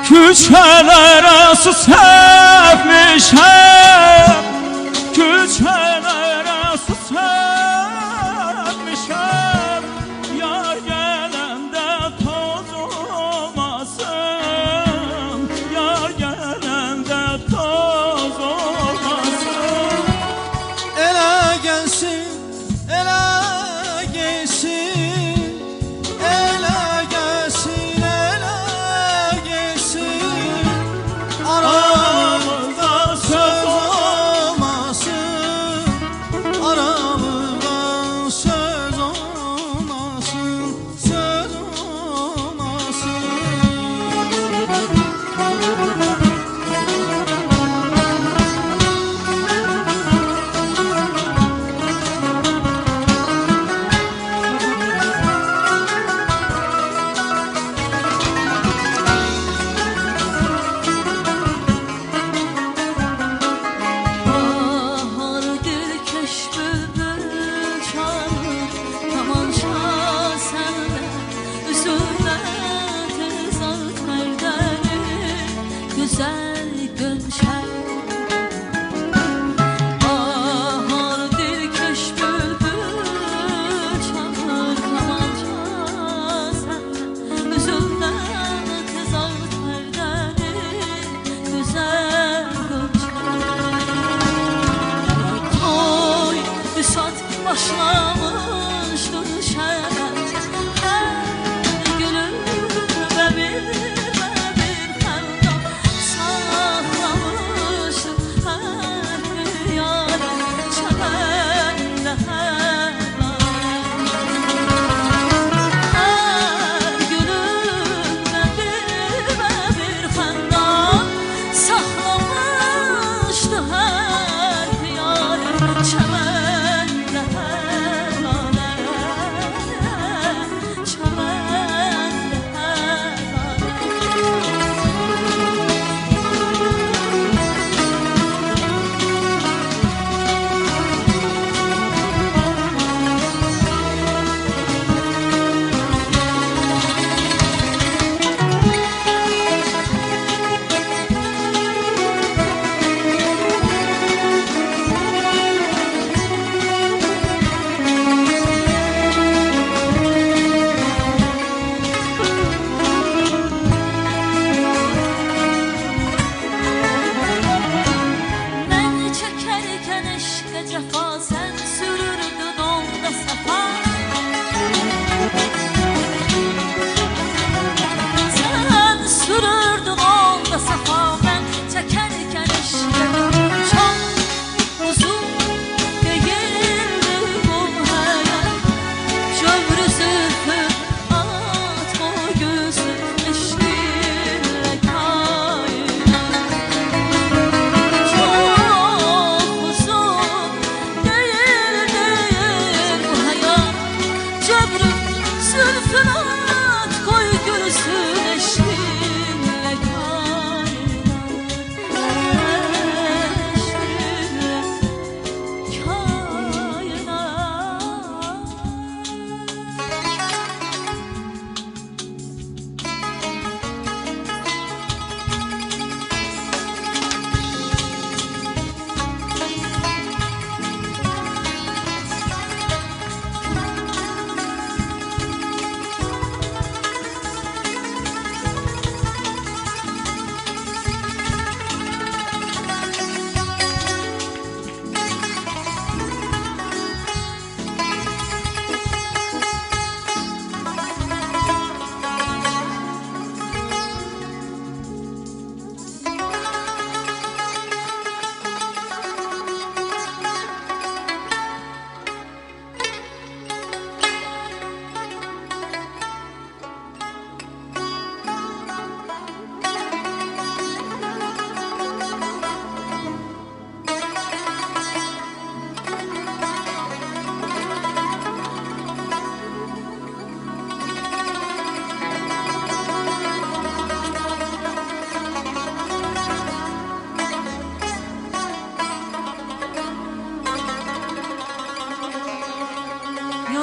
Küçelere su serpmişem, küçelere su serpmişem. Yar gelende toz olmasın, yar gelende toz olmasın. Ele gelsin, ele gelsin, ele gelsin, ele gelsin. Aramızda söz olmasın, aramızda söz olmasın, söz olmasın. Güzel gönşer bahar dilkeş bülbül çalır kamança senden üzümden kızar perdeni güzel gönşer. Toy üsat başlamıştır şerbet her gülüm ve bir cefa sen sürürdün onda safa. Sen sürürdün onda safa, ben çekerken eşke. Çok uzun değildi bu hayat, kömrü zülfü at o gözün eşliğiyle kainat. Çok uzun değil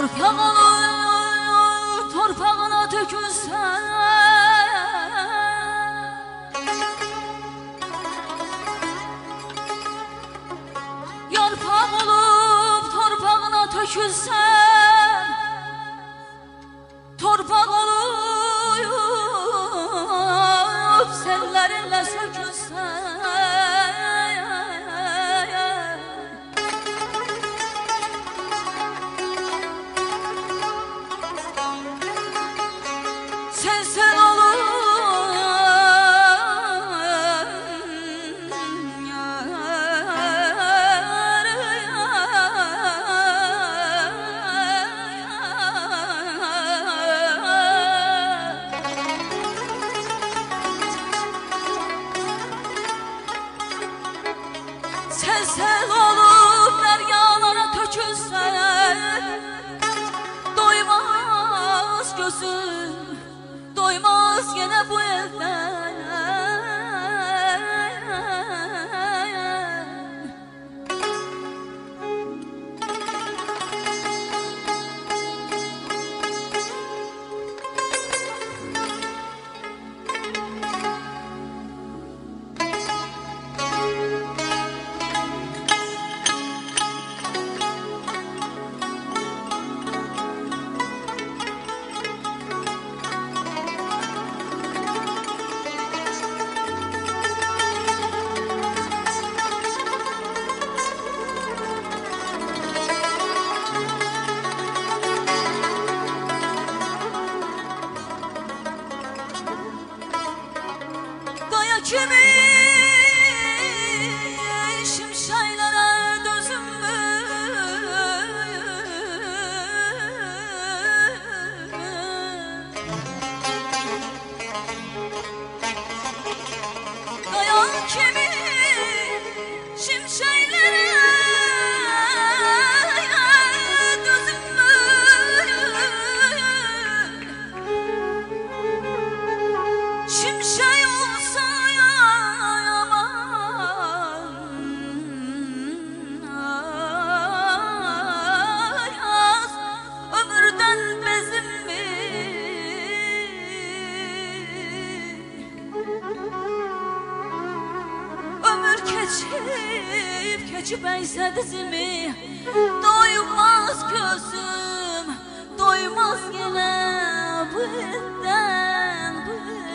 Torpaq olur, torpağına tökülsən. Yarpaq olub, torpağına tökülsən. Torpaq olub, sellərinlə sökülsən. Sen olur Sen olup deryalara tökülsen. Doymaz gözüm, doymaz yine bu elden. Kimi şimşeklere dözüm mü? Dayan kimi şimşeklere dözüm mü? Şimşek olsa geçip eyse dizimi. Doymaz gözüm, doymaz yine bu elden, bu elden.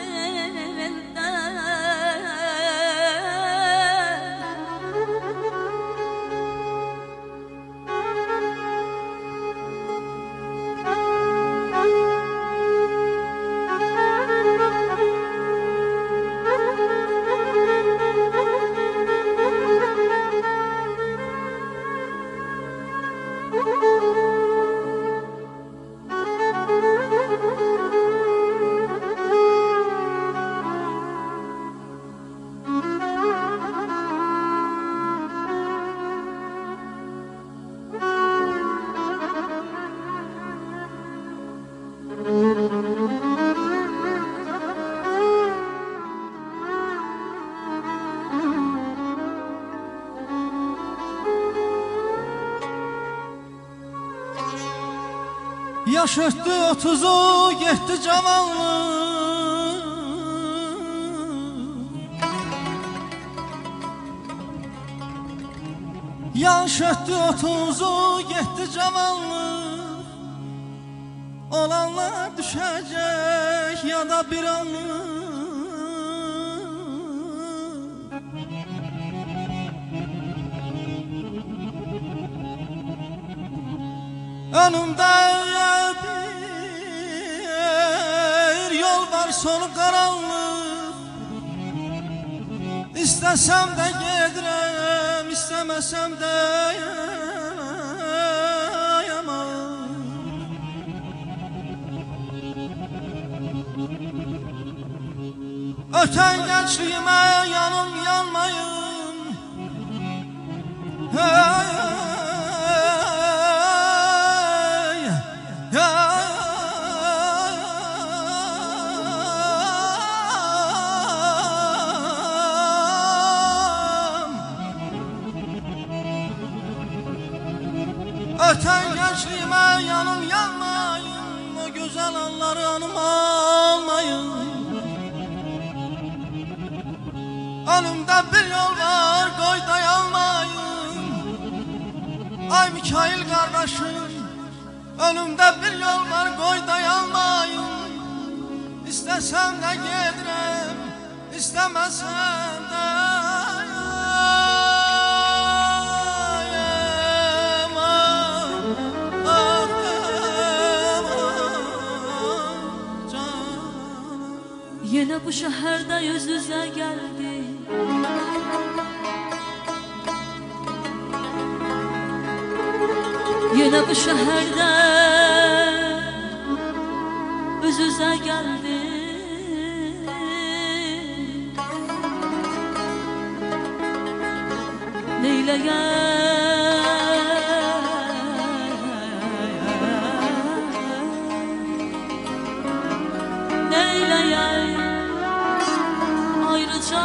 Yaş ötdü 30'u, getdi cavanlıq. Yaş ötdü 30'u, getdi cavanlıq. Olanlar düşəcək ya da bir anlıq. Önümdə bir yol var, sonu qaranlıq. İstəsəm də gedirəm, istəməsəm də yamam. Ötən gençliyimə yanım yanmayın. Öten gençliğime yanım yanmayın, o güzel anları anıma almayın. Önümde bir yol var, koy dayanmayın. Ay Mikail kardeşim, önümde bir yol var, koy dayanmayın. İstesem de gelirim, istemesem de Yine bu şehirde yüz yüze geldi. Yine bu şehirde yüz yüze geldi. Neyleye ayrıca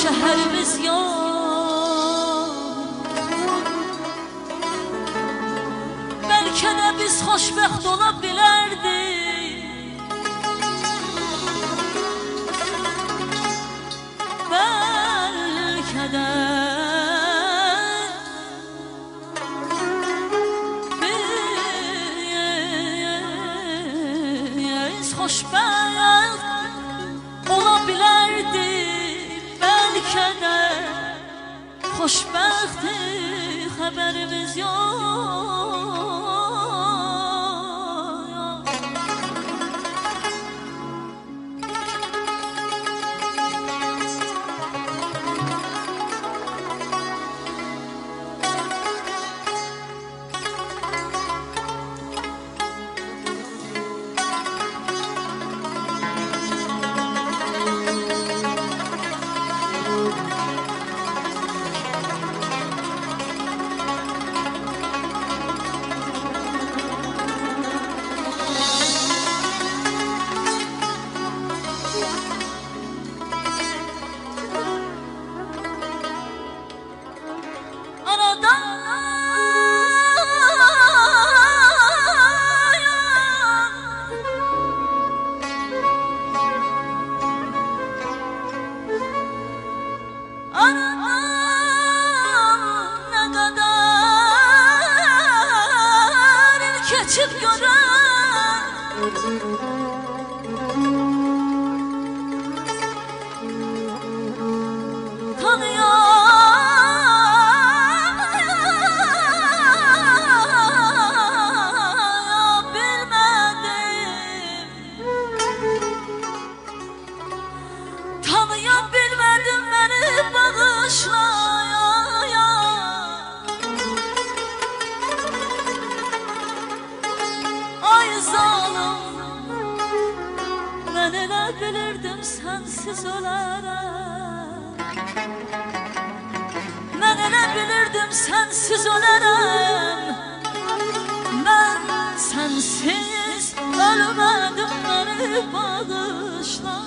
şehrimiz yok. Belki de biz hoşbəxt olabilirdik. Belki de xoşbəxt ola bilərdik, bəlkə də xoşbəxtlik xəbərimiz yox. Geçip gören tanıyabilmedim beni bağışla. Ben elə bilirdim sensiz ölərəm. Ben elə bilirdim sensiz ölərəm. Ben sensiz ölmedim, beni bağışla.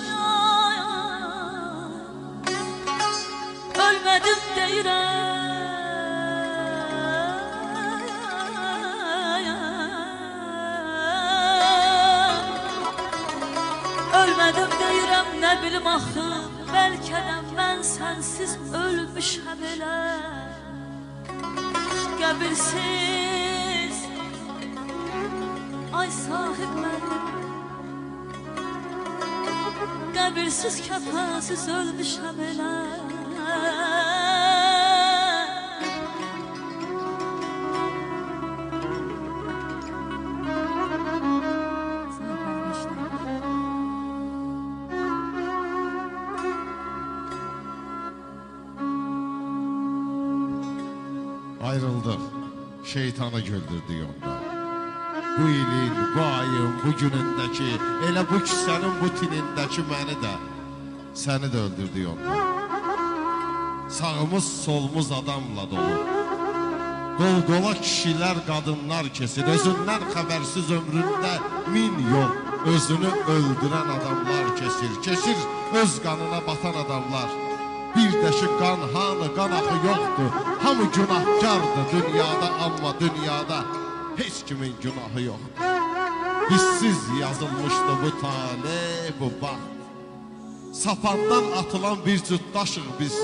Ölmedim deyirəm. Ölmedim deyirəm, nə bilim axı, bəlkə də mən sənsiz ölmüşəm elə. Qəbirsiz, ay sahib mənim, qəbirsiz, kəfənsiz ölmüşəm elə. Ayrıldık, şeytanı güldürdü yolda. Bu ilin, bu ayın, bu günündeki, elə bu kisənin bu tinindeki məni də, səni də öldürdü yolda. Sağımız, solumuz adamla dolu. Qol-qola kişilər, qadınlar kesir. Özündən xəbərsiz ömründə min yol. Özünü öldürən adamlar kesir. Kesir öz qanına batan adamlar. Bir də ki qan hanı, qan axı yoxdur. Hamı günahkardır dünyada, amma dünyada heç kimin günahı yoxdur. Bizsiz yazılmışdı bu tale, bu baxt. Sapandan atılan bir cütdaşıq biz.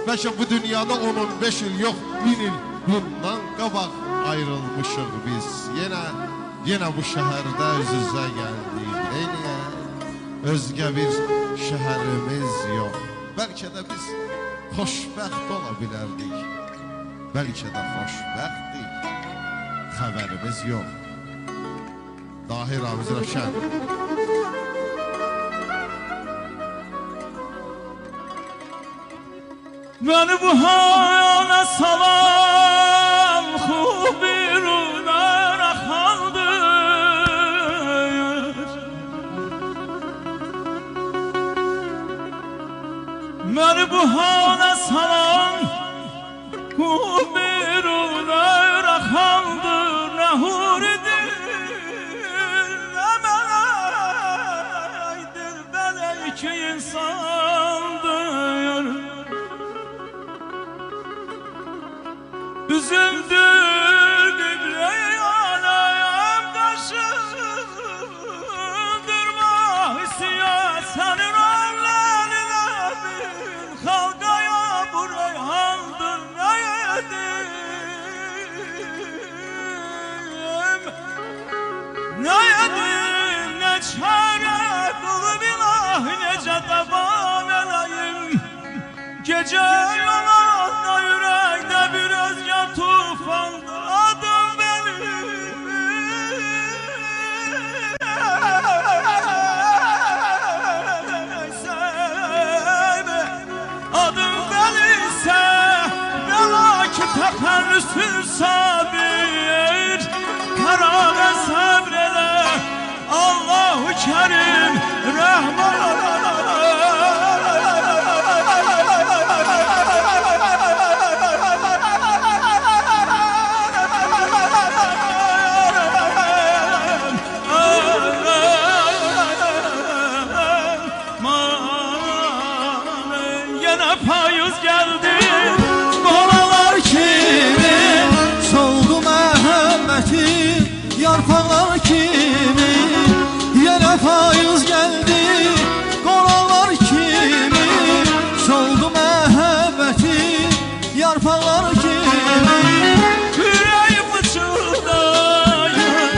Bəlkə bu dünyada 10-15 il yox, 1000 il bundan qabaq ayrılmışıq biz. Yenə bu şəhərdə üz-üzə gəldik. Eyniyə, özgə bir şəhərimiz yox. Bəlkə də biz xoşbəxt ola bilərdik. Bəlkə də xoşbəxtdik. Xəbərimiz yox. Dahi Ramiz Rəşən. Beni bu hale salan hubirler akandır. Beni bu hale salan hubirler akandır. Ne huridir ne melektir, ben iki insandır. Üzümdür gübrey alayım taşındırma hissiyat senin ellerine bir halkaya bu reyhandır ne yedim ne çare kılıp ilah nece devam edeyim gece yolunda yürekte bir özge tufanda adım benim adım benimse belaki teferrüsün sabir kararı sabrele Allahu Kerim Rahman payız geldi Qolalar kimi soldu məhəbbətin yarpaqlar kimi yenə payız gəldi Qolalar kimi soldu məhəbbətin yarpaqlar kimi Ürəyim fıçıldayır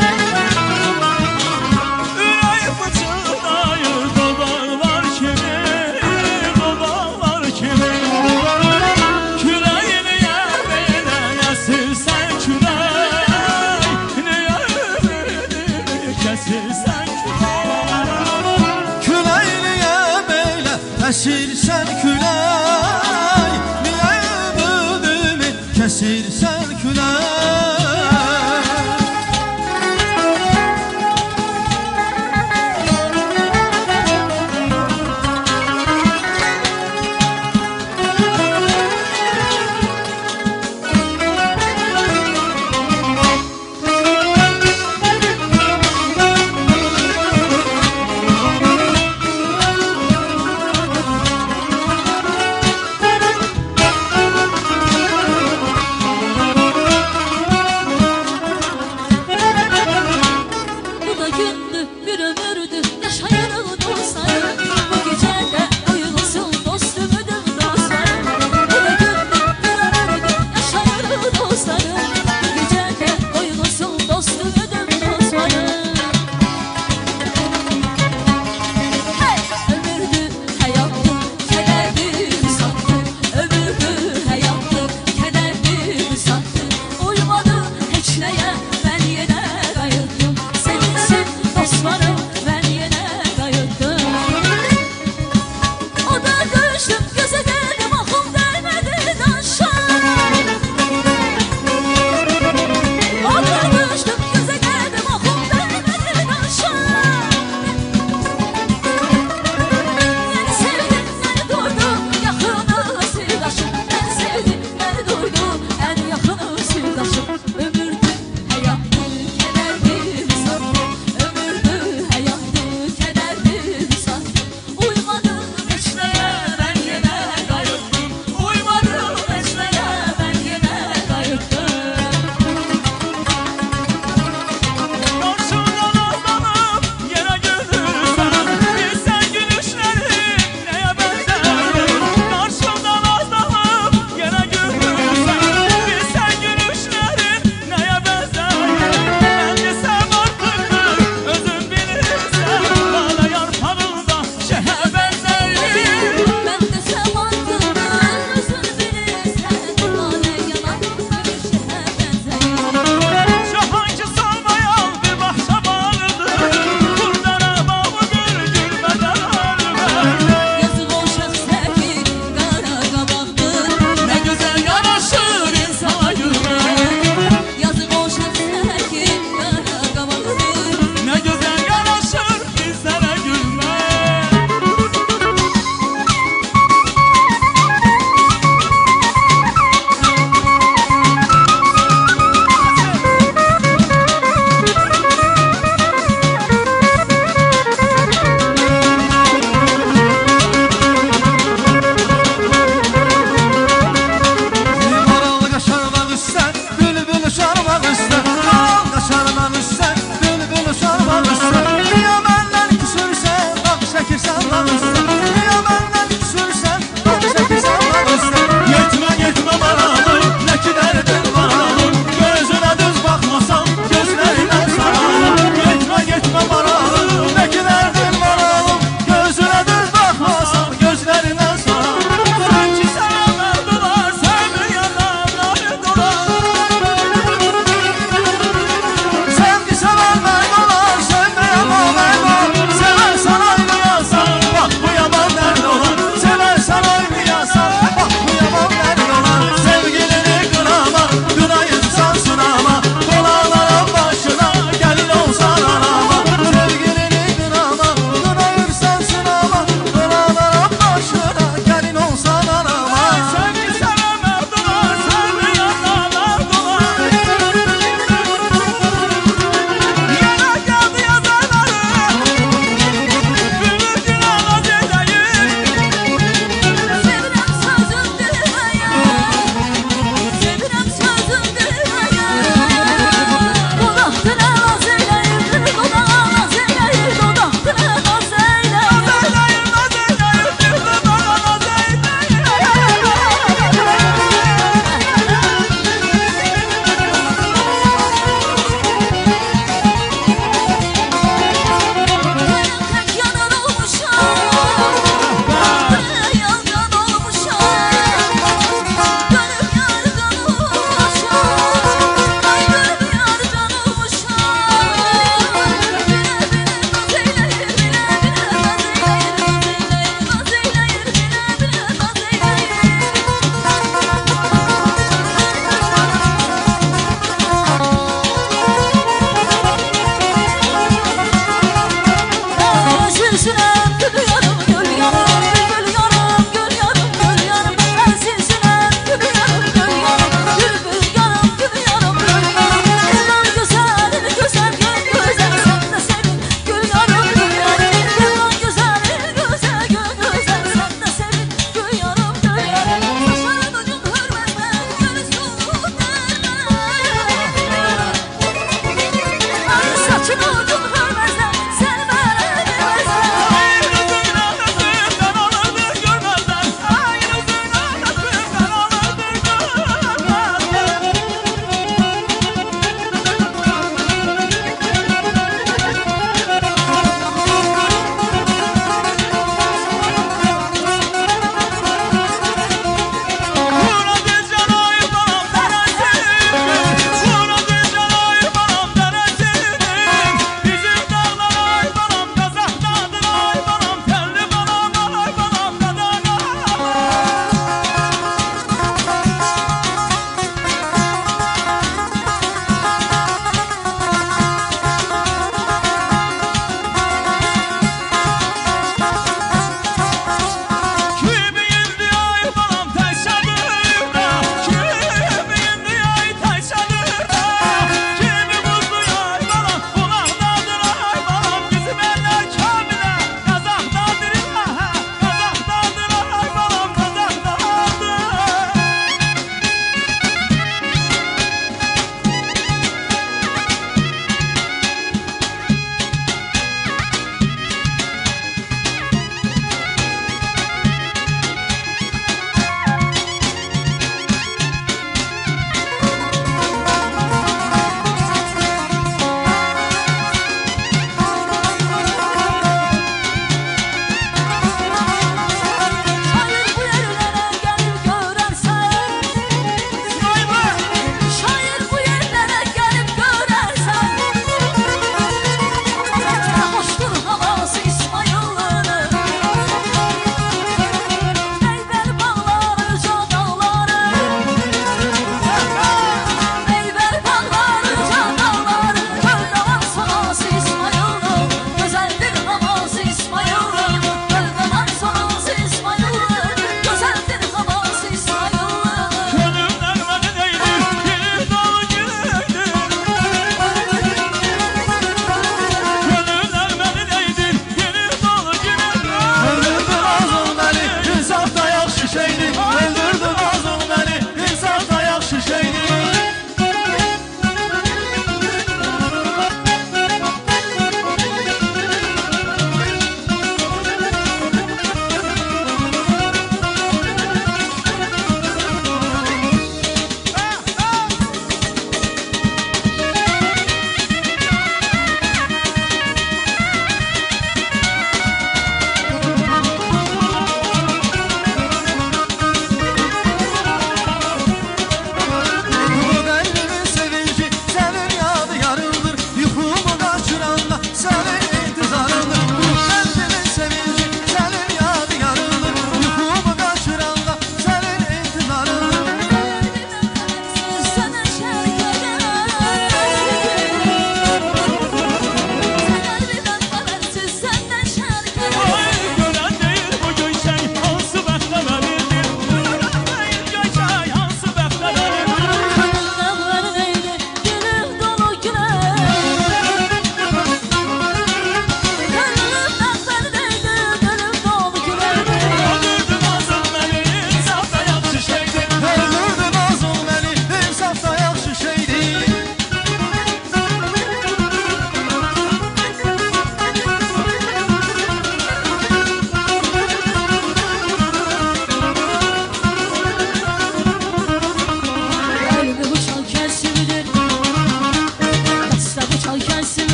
Ürəyim fıçıldayır dodaqlar kimi dodaqlar kimi Küləyini yerməyinə əsirsən külək Niyə ümidini kəsirsən külək Küləyini yeməyle əsirsən külək Niyə ümidimi kəsirsən külək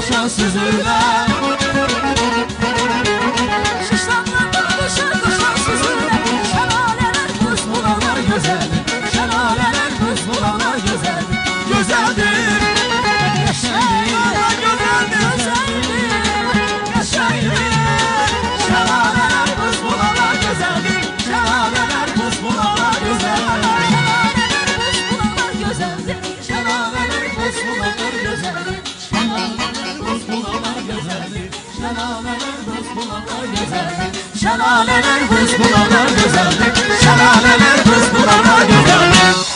koşa süzürler. Şişlanlardan koşa koşa süzülen şelaleler buz bulalar güzeldir. Şelaleler buz bulalar güzeldir. Güzeldir, Şelaleler güzeldir. şehir. Şelaleler buz bulalar güzeldir. Şelaleler buz bulalar güzeldir. Şelaleler buz bulalar güzeldir. Şelaleler buz bulalar güzeldir. Şelaleler buz bulalar güzeldir. Şelaleler Şelaleler buz bulalar güzeldir. Şelaleler buz bulalar güzeldir.